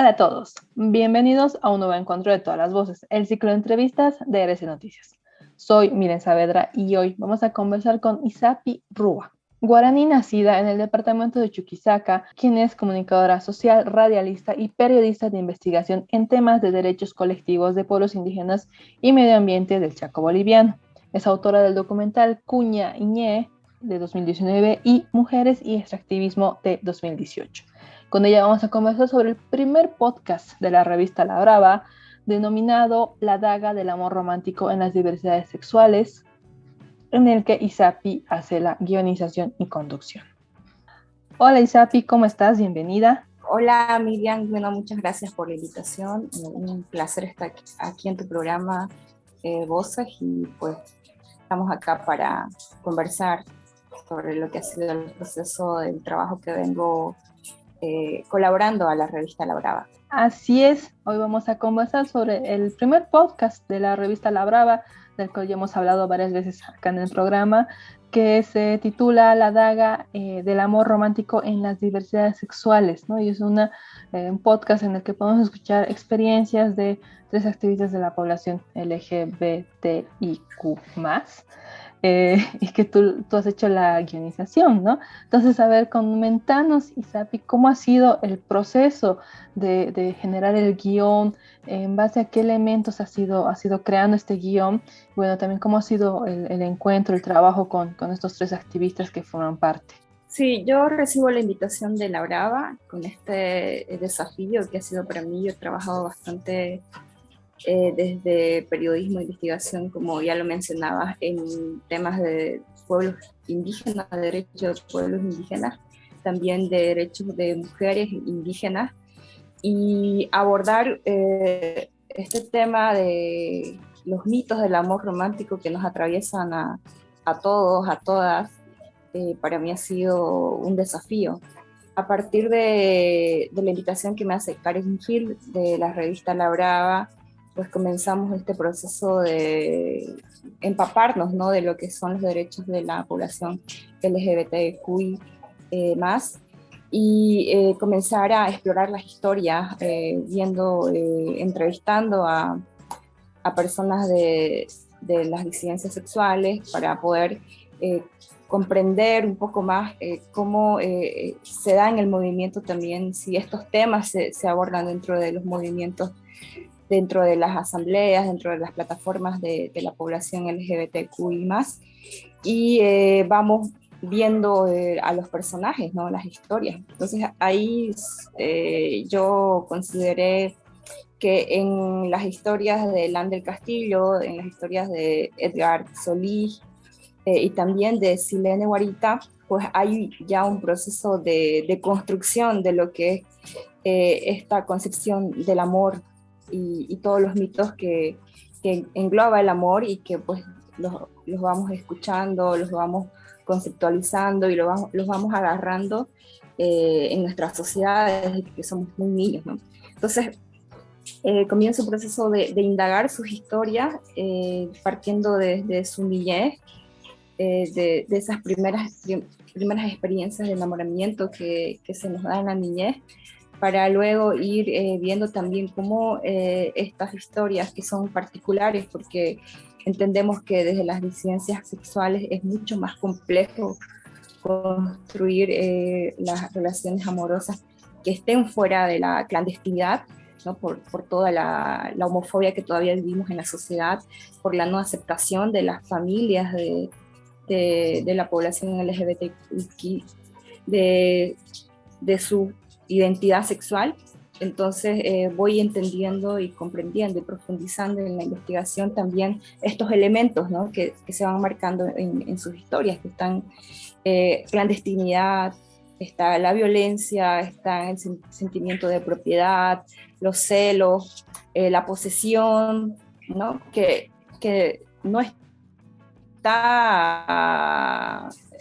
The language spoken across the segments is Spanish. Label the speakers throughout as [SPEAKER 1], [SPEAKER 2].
[SPEAKER 1] Hola a todos, bienvenidos a un nuevo encuentro de todas las voces, el ciclo de entrevistas de RC Noticias. Soy Miren Saavedra y hoy vamos a conversar con Isapi Rúa, guaraní nacida en el departamento de Chuquisaca, quien es comunicadora social, radialista y periodista de investigación en temas de derechos colectivos de pueblos indígenas y medio ambiente del Chaco boliviano. Es autora del documental Cuña Iñé de 2019 y Mujeres y Extractivismo de 2018. Con ella vamos a conversar sobre el primer podcast de la revista La Brava, denominado La Daga del Amor Romántico en las Diversidades Sexuales, en el que Isapi hace la guionización y conducción. Hola Isapi, ¿cómo estás? Bienvenida.
[SPEAKER 2] Hola Miriam, bueno, muchas gracias por la invitación. Un placer estar aquí en tu programa Voces y pues estamos acá para conversar sobre lo que ha sido el proceso del trabajo que vengo colaborando a la revista La Brava.
[SPEAKER 1] Así es, hoy vamos a conversar sobre el primer podcast de la revista La Brava, del cual ya hemos hablado varias veces acá en el programa, que se titula La Daga del Amor Romántico en las Diversidades Sexuales, ¿no? Y es un podcast en el que podemos escuchar experiencias de 3 activistas de la población LGBTIQ+, y que tú has hecho la guionización, ¿no? Entonces, a ver, comentanos, Isapi, ¿cómo ha sido el proceso de generar el guión? ¿En base a qué elementos has ido creando este guión? Bueno, también cómo ha sido el encuentro, el trabajo con estos 3 activistas que forman parte.
[SPEAKER 2] Sí, yo recibo la invitación de La Brava con este desafío que ha sido para mí. Yo he trabajado bastante desde periodismo e investigación, como ya lo mencionabas, en temas de pueblos indígenas, de derechos de pueblos indígenas, también de derechos de mujeres indígenas, y abordar este tema de los mitos del amor romántico que nos atraviesan a todos, a todas. Para mí ha sido un desafío. A partir de la invitación que me hace Karen Hill de la revista La Brava, pues comenzamos este proceso de empaparnos, ¿no?, de lo que son los derechos de la población LGBTQI más, y comenzar a explorar las historias, entrevistando a personas de las disidencias sexuales para poder comprender un poco más cómo se da en el movimiento también, si estos temas se abordan dentro de los movimientos, dentro de las asambleas, dentro de las plataformas de la población LGBTQI+, y vamos viendo a los personajes, ¿no?, las historias. Entonces ahí yo consideré que en las historias de Lander Castillo, en las historias de Edgar Solís y también de Silene Guarita, pues hay ya un proceso de construcción de lo que es esta concepción del amor y todos los mitos que engloba el amor, y que pues los vamos escuchando, los vamos conceptualizando y los vamos agarrando en nuestras sociedades, que somos muy niños, ¿no? Entonces, comienza un proceso de indagar sus historias, partiendo desde su niñez, de esas primeras experiencias de enamoramiento que se nos da en la niñez, para luego ir viendo también cómo estas historias, que son particulares, porque entendemos que desde las disidencias sexuales es mucho más complejo construir las relaciones amorosas que estén fuera de la clandestinidad, ¿no?, por toda la homofobia que todavía vivimos en la sociedad, por la no aceptación de las familias de la población LGBTQ, de su identidad sexual. Entonces voy entendiendo y comprendiendo y profundizando en la investigación también estos elementos, ¿no?, que se van marcando en sus historias, que están clandestinidad, está la violencia, está el sentimiento de propiedad, los celos, la posesión, ¿no?, que no está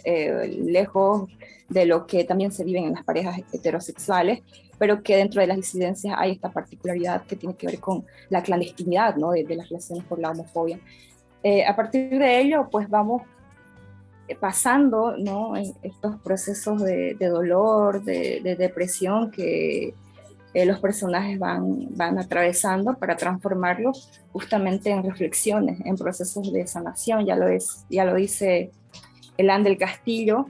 [SPEAKER 2] lejos de lo que también se viven en las parejas heterosexuales, pero que dentro de las disidencias hay esta particularidad que tiene que ver con la clandestinidad, ¿no?, de las relaciones por la homofobia. A partir de ello, pues vamos pasando, ¿no?, en estos procesos de dolor, de depresión que los personajes van atravesando para transformarlos justamente en reflexiones, en procesos de sanación. Ya lo dice Elán del Castillo,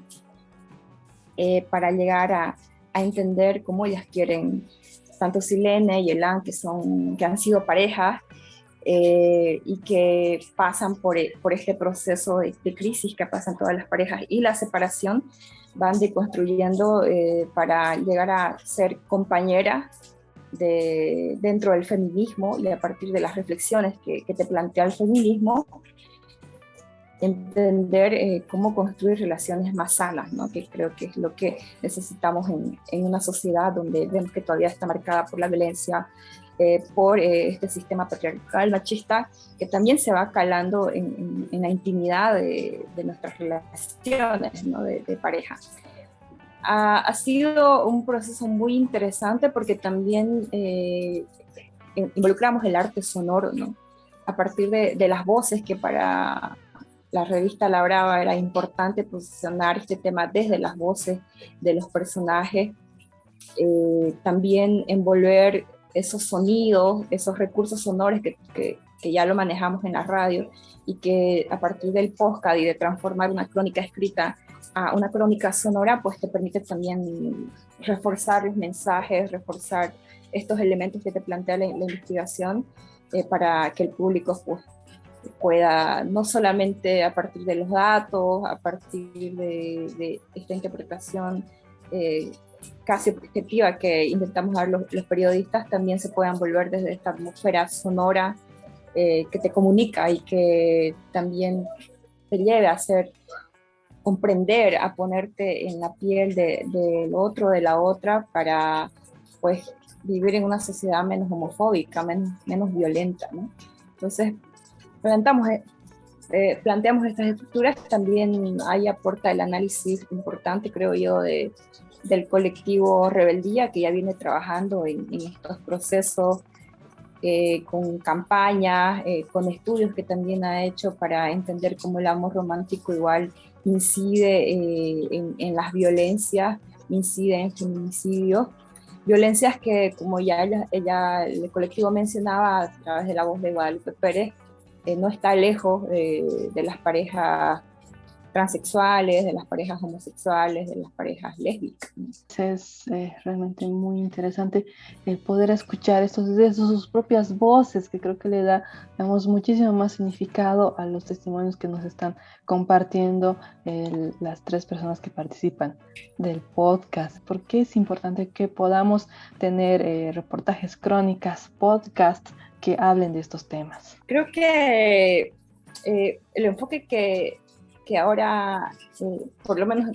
[SPEAKER 2] para llegar a entender cómo ellas quieren, tanto Silene y Elán, que han sido parejas, y que pasan por este proceso de crisis que pasan todas las parejas, y la separación, van deconstruyendo para llegar a ser compañeras dentro del feminismo, y a partir de las reflexiones que te plantea el feminismo, entender cómo construir relaciones más sanas, ¿no? Que creo que es lo que necesitamos en una sociedad donde vemos que todavía está marcada por la violencia, por este sistema patriarcal machista, que también se va calando en la intimidad de nuestras relaciones, ¿no? de pareja. Ha sido un proceso muy interesante porque también involucramos el arte sonoro, ¿no? A partir de las voces, que para la revista La Brava era importante posicionar este tema desde las voces de los personajes, también envolver esos sonidos, esos recursos sonoros que ya lo manejamos en la radio, y que a partir del podcast y de transformar una crónica escrita a una crónica sonora, pues te permite también reforzar los mensajes, reforzar estos elementos que te plantea la investigación, para que el público pues, pueda, no solamente a partir de los datos, a partir de esta interpretación casi objetiva que intentamos dar los periodistas, también se puedan volver desde esta atmósfera sonora que te comunica y que también te lleve a hacer comprender, a ponerte en la piel del otro, de la otra, para pues vivir en una sociedad menos homofóbica, menos violenta, ¿no? Entonces, planteamos estas estructuras. También ahí aporta el análisis importante, creo yo, del colectivo Rebeldía, que ya viene trabajando en estos procesos, con campañas, con estudios que también ha hecho para entender cómo el amor romántico igual incide en las violencias, incide en feminicidios, violencias que, como ya el colectivo mencionaba a través de la voz de Guadalupe Pérez, no está lejos de las parejas transexuales, de las parejas homosexuales, de las parejas lésbicas.
[SPEAKER 1] Es realmente muy interesante el poder escuchar estos desde sus propias voces, que creo que le da, damos muchísimo más significado a los testimonios que nos están compartiendo las tres personas que participan del podcast. Porque es importante que podamos tener reportajes, crónicas, podcasts que hablen de estos temas?
[SPEAKER 2] Creo que el enfoque que ahora, por lo menos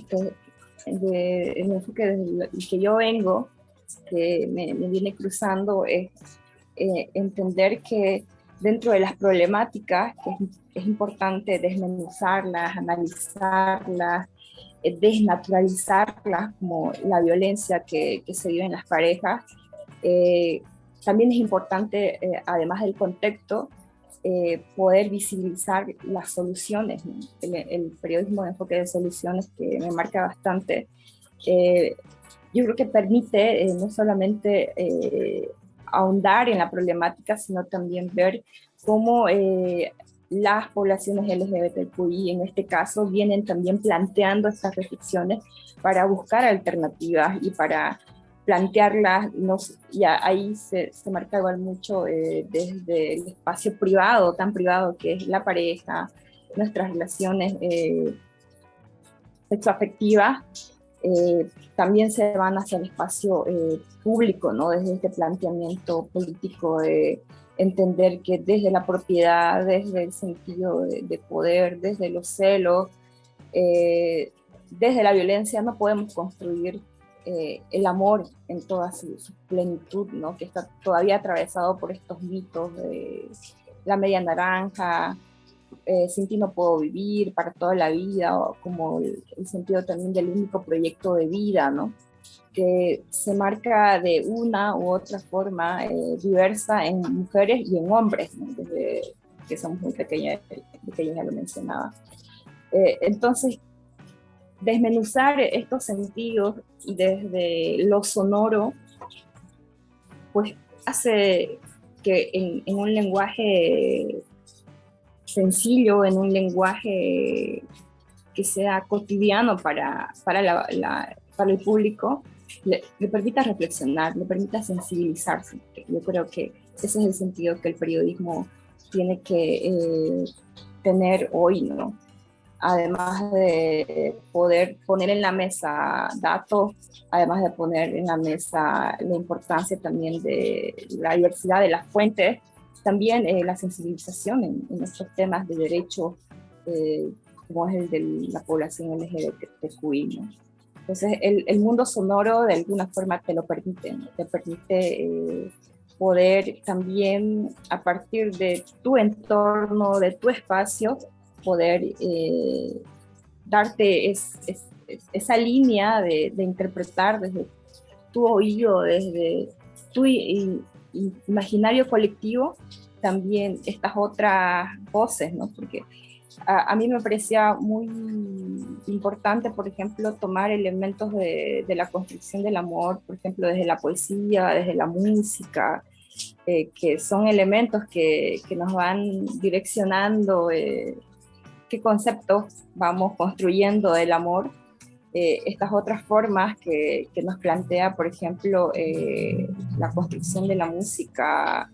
[SPEAKER 2] el enfoque del que yo vengo, que me viene cruzando, es entender que dentro de las problemáticas, que es importante desmenuzarlas, analizarlas, desnaturalizarlas, como la violencia que se vive en las parejas. También es importante, además del contexto, poder visibilizar las soluciones, ¿no? El periodismo de enfoque de soluciones, que me marca bastante, yo creo que permite no solamente ahondar en la problemática, sino también ver cómo las poblaciones LGBTQI, en este caso, vienen también planteando estas reflexiones para buscar alternativas y para plantearlas. Y ahí se marca igual mucho desde el espacio privado, tan privado que es la pareja, nuestras relaciones sexoafectivas, también se van hacia el espacio público, ¿no? Desde este planteamiento político de entender que desde la propiedad, desde el sentido de poder, desde los celos, desde la violencia, no podemos construir el amor en toda su plenitud, ¿no? Que está todavía atravesado por estos mitos de la media naranja, sin ti no puedo vivir, para toda la vida, o como el sentido también del único proyecto de vida, ¿no? Que se marca de una u otra forma diversa en mujeres y en hombres, ¿no? Desde que somos muy pequeñas, ya lo mencionaba. Entonces, desmenuzar estos sentidos desde lo sonoro pues hace que en un lenguaje sencillo, en un lenguaje que sea cotidiano para el público, le permita reflexionar, le permita sensibilizarse. Yo creo que ese es el sentido que el periodismo tiene que tener hoy, ¿no? Además de poder poner en la mesa datos, además de poner en la mesa la importancia también de la diversidad de las fuentes, también la sensibilización en estos temas de derechos, como es el de la población LGBTQI, ¿no? Entonces, el mundo sonoro de alguna forma te lo permite, ¿no? Te permite poder también, a partir de tu entorno, de tu espacio, poder darte esa línea de interpretar desde tu oído, desde tu imaginario colectivo, también estas otras voces, ¿no? Porque a mí me parecía muy importante, por ejemplo, tomar elementos de la construcción del amor, por ejemplo, desde la poesía, desde la música, que son elementos que nos van direccionando qué conceptos vamos construyendo del amor. Estas otras formas que nos plantea, por ejemplo, la construcción de la música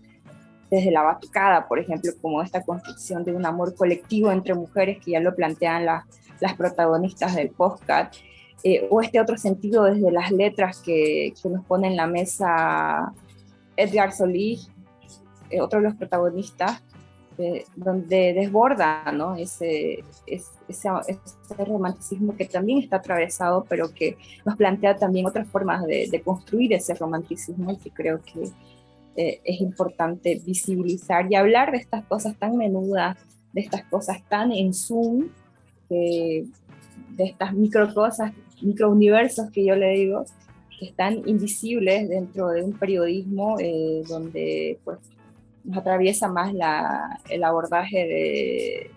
[SPEAKER 2] desde la batucada, por ejemplo, como esta construcción de un amor colectivo entre mujeres que ya lo plantean las protagonistas del podcast, o este otro sentido desde las letras que nos pone en la mesa Edgar Solís, otro de los protagonistas, donde desborda, ¿no? ese romanticismo que también está atravesado, pero que nos plantea también otras formas de construir ese romanticismo, y que creo que es importante visibilizar y hablar de estas cosas tan menudas, de estas cosas tan en Zoom, de estas micro cosas, micro universos que yo le digo, que están invisibles dentro de un periodismo donde pues nos atraviesa más el abordaje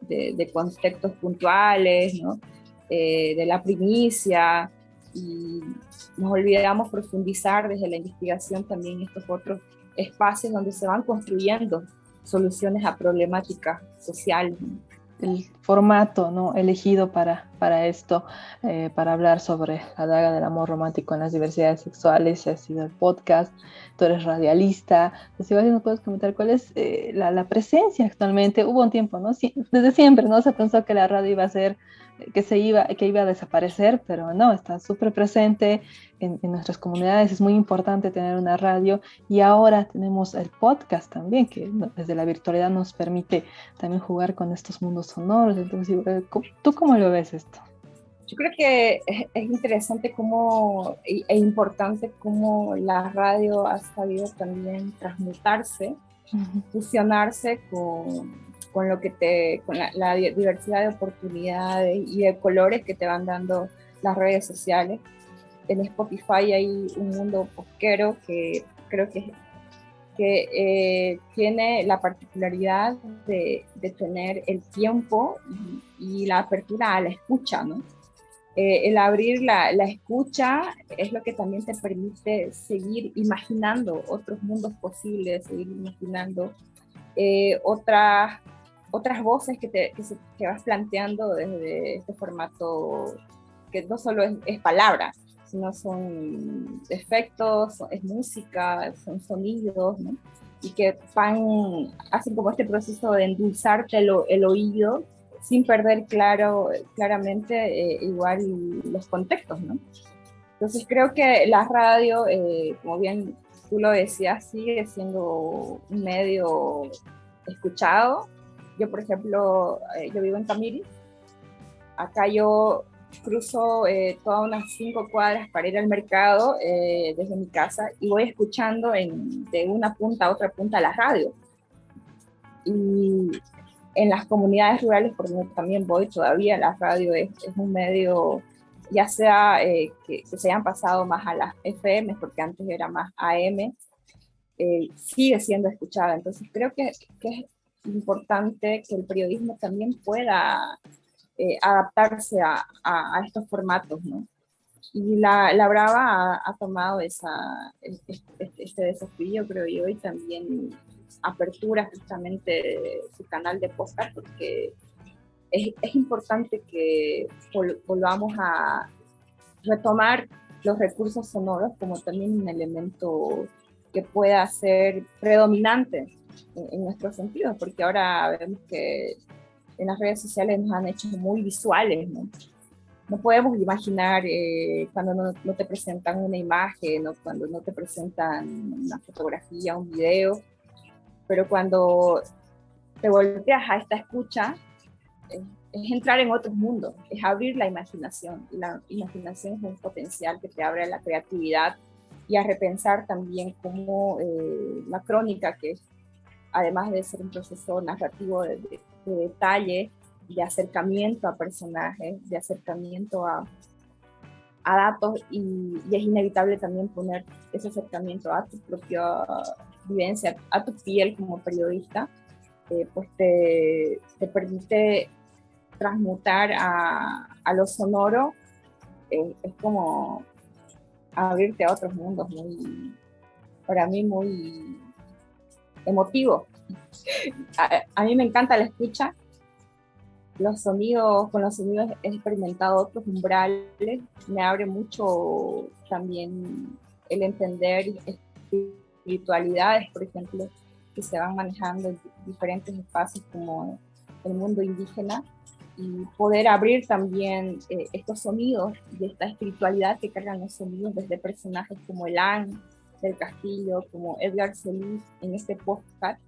[SPEAKER 2] de contextos puntuales, ¿no? De la primicia, y nos olvidamos profundizar desde la investigación también estos otros espacios donde se van construyendo soluciones a problemáticas sociales, ¿no?
[SPEAKER 1] El formato, ¿no?, elegido para esto, para hablar sobre la daga del amor romántico en las diversidades sexuales, ha sido el podcast. Tú eres radialista. Si nos puedes comentar cuál es la presencia actualmente. Hubo un tiempo, ¿no? Desde siempre, ¿no?, se pensó que la radio iba a ser, que iba a desaparecer, pero no, está súper presente en nuestras comunidades. Es muy importante tener una radio, y ahora tenemos el podcast también, que desde la virtualidad nos permite también jugar con estos mundos sonoros. Entonces, ¿tú cómo lo ves esto?
[SPEAKER 2] Yo creo que es interesante e importante cómo la radio ha sabido también transmutarse, fusionarse con la diversidad de oportunidades y de colores que te van dando las redes sociales. En Spotify hay un mundo posquero que creo que tiene la particularidad de tener el tiempo y la apertura a la escucha, ¿no? El abrir la escucha es lo que también te permite seguir imaginando otros mundos posibles, seguir imaginando otras voces que vas planteando desde este formato, que no solo es palabra, sino son efectos, es música, son sonidos, ¿no? Y que hacen como este proceso de endulzarte el oído sin perder claramente igual los contextos, ¿no? Entonces creo que la radio, como bien tú lo decías, sigue siendo un medio escuchado. Yo, por ejemplo, yo vivo en Tamiris. Acá yo cruzo todas unas 5 cuadras para ir al mercado desde mi casa, y voy escuchando de una punta a otra punta la radio. Y en las comunidades rurales, por donde también voy, todavía la radio es un medio, ya sea que se hayan pasado más a las FM, porque antes era más AM, sigue siendo escuchada. Entonces creo que es importante que el periodismo también pueda adaptarse a estos formatos, ¿no? Y la Brava ha tomado este desafío, creo yo, y también apertura justamente su canal de podcast, porque es importante que volvamos a retomar los recursos sonoros como también un elemento que pueda ser predominante en nuestros sentidos, porque ahora vemos que en las redes sociales nos han hecho muy visuales, ¿no? No podemos imaginar cuando no te presentan una imagen o cuando no te presentan una fotografía, un video, pero cuando te volteas a esta escucha, es entrar en otros mundos, es abrir la imaginación. Y la imaginación es un potencial que te abre a la creatividad y a repensar también cómo la crónica, que es, además de ser un proceso narrativo de detalle, de acercamiento a personajes, de acercamiento a datos, y es inevitable también poner ese acercamiento a tu propia vivencia, a tu piel como periodista, pues te permite transmutar a lo sonoro. Es como abrirte a otros mundos, para mí muy emotivo. A mí me encanta la escucha. Con los sonidos he experimentado otros umbrales, me abre mucho también el entender espiritualidades, por ejemplo, que se van manejando en diferentes espacios como el mundo indígena, y poder abrir también estos sonidos y esta espiritualidad que cargan los sonidos desde personajes como Elan del Castillo, como Edgar Solís en este podcast,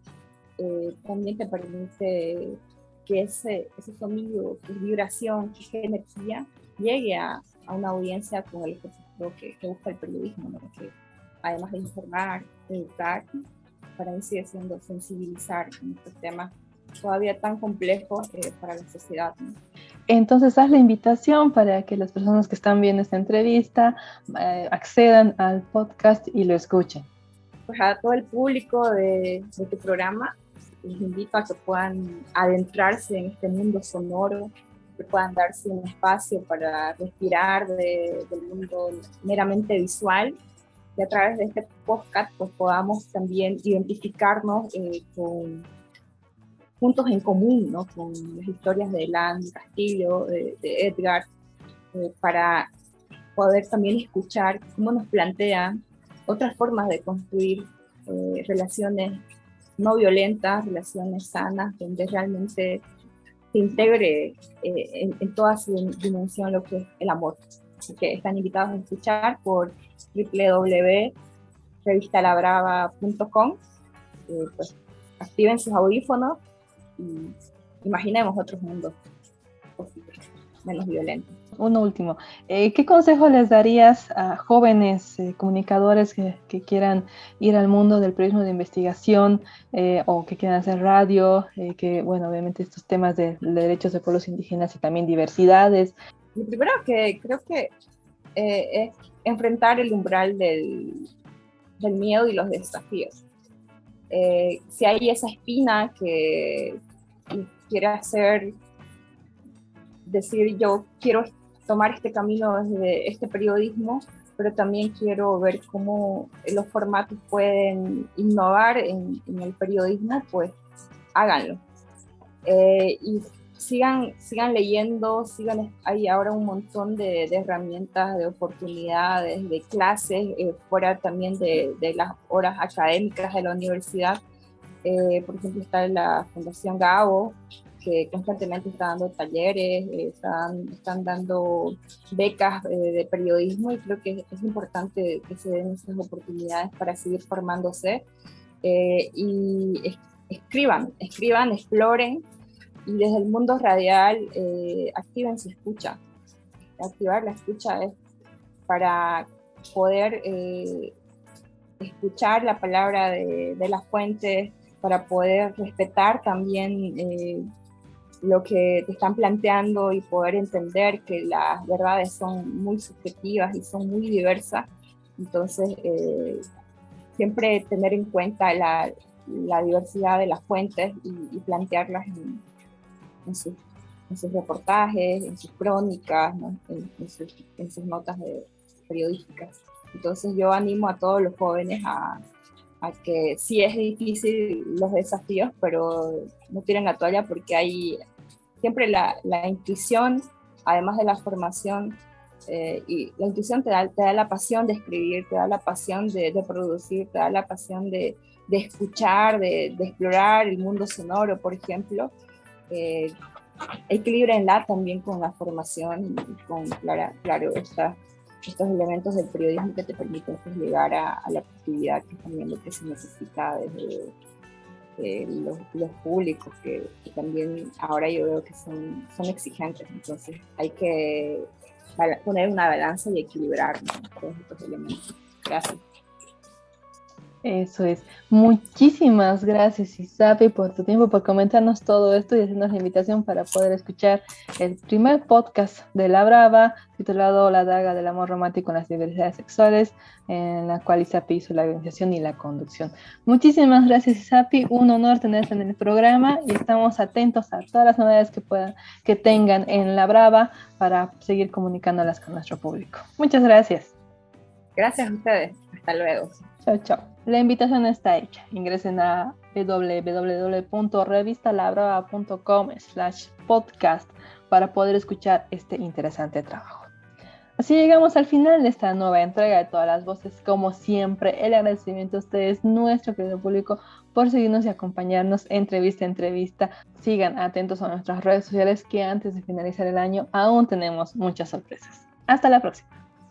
[SPEAKER 2] también te permite que ese sonido, que es vibración, que es energía, llegue a una audiencia con el objetivo que busca el periodismo, ¿no? Que además de informar, educar, para mí sigue siendo sensibilizar en estos temas todavía tan complejos para la sociedad, ¿no?
[SPEAKER 1] Entonces, haz la invitación para que las personas que están viendo esta entrevista accedan al podcast y lo escuchen.
[SPEAKER 2] Pues a todo el público de tu programa, les invito a que puedan adentrarse en este mundo sonoro, que puedan darse un espacio para respirar del mundo meramente visual, y a través de este podcast pues podamos también identificarnos con puntos en común, ¿no? Con las historias de Elan, de Castillo, de Edgar, para poder también escuchar cómo nos plantean otras formas de construir relaciones no violentas, relaciones sanas, donde realmente se integre en toda su dimensión lo que es el amor. Así que están invitados a escuchar por www.revistalabrava.com. Pues activen sus audífonos y imaginemos otros mundos posibles, menos violentos.
[SPEAKER 1] Uno último, ¿qué consejo les darías a jóvenes comunicadores que quieran ir al mundo del periodismo de investigación o que quieran hacer radio, que bueno, obviamente estos temas de derechos de pueblos indígenas y también diversidades?
[SPEAKER 2] Lo primero que creo que es enfrentar el umbral del miedo y los desafíos. Si hay esa espina que quiere hacer, decir yo quiero tomar este camino desde este periodismo, pero también quiero ver cómo los formatos pueden innovar en el periodismo, pues háganlo. Y sigan leyendo, hay ahora un montón de herramientas, de oportunidades, de clases, fuera también de las horas académicas de la universidad. Por ejemplo, está la Fundación Gabo, que constantemente está dando talleres, están dando becas de periodismo, y creo que es importante que se den esas oportunidades para seguir formándose, y escriban, exploren, y desde el mundo radial activen su escucha. Activar la escucha es para poder escuchar la palabra de las fuentes, para poder respetar también lo que te están planteando, y poder entender que las verdades son muy subjetivas y son muy diversas. Entonces, siempre tener en cuenta la diversidad de las fuentes y plantearlas en sus sus reportajes, en sus crónicas, ¿no? En sus notas periodísticas. Entonces yo animo a todos los jóvenes a que sí es difícil los desafíos, pero no tiren la toalla porque hay siempre la intuición, además de la formación, y la intuición te da la pasión de escribir, te da la pasión de producir, te da la pasión de escuchar, de explorar el mundo sonoro, por ejemplo. Equilibrenla también con la formación y con, claro, estos elementos del periodismo que te permiten pues, llegar a la objetividad, que es también lo que se necesita desde los públicos, que también ahora yo veo que son exigentes. Entonces hay que poner una balanza y equilibrar, ¿no? Todos estos elementos. Gracias.
[SPEAKER 1] Eso es. Muchísimas gracias, Isapi, por tu tiempo, por comentarnos todo esto y hacernos la invitación para poder escuchar el primer podcast de La Brava, titulado La daga del amor romántico en las diversidades sexuales, en la cual Isapi hizo la organización y la conducción. Muchísimas gracias, Isapi. Un honor tenerte en el programa y estamos atentos a todas las novedades que tengan en La Brava para seguir comunicándolas con nuestro público. Muchas gracias.
[SPEAKER 2] Gracias a ustedes. Hasta luego.
[SPEAKER 1] Chao, chao. La invitación está hecha. Ingresen a www.revistalabrava.com/podcast para poder escuchar este interesante trabajo. Así llegamos al final de esta nueva entrega de Todas las Voces. Como siempre, el agradecimiento a ustedes, nuestro querido público, por seguirnos y acompañarnos entrevista a entrevista. Sigan atentos a nuestras redes sociales que antes de finalizar el año aún tenemos muchas sorpresas. Hasta la próxima.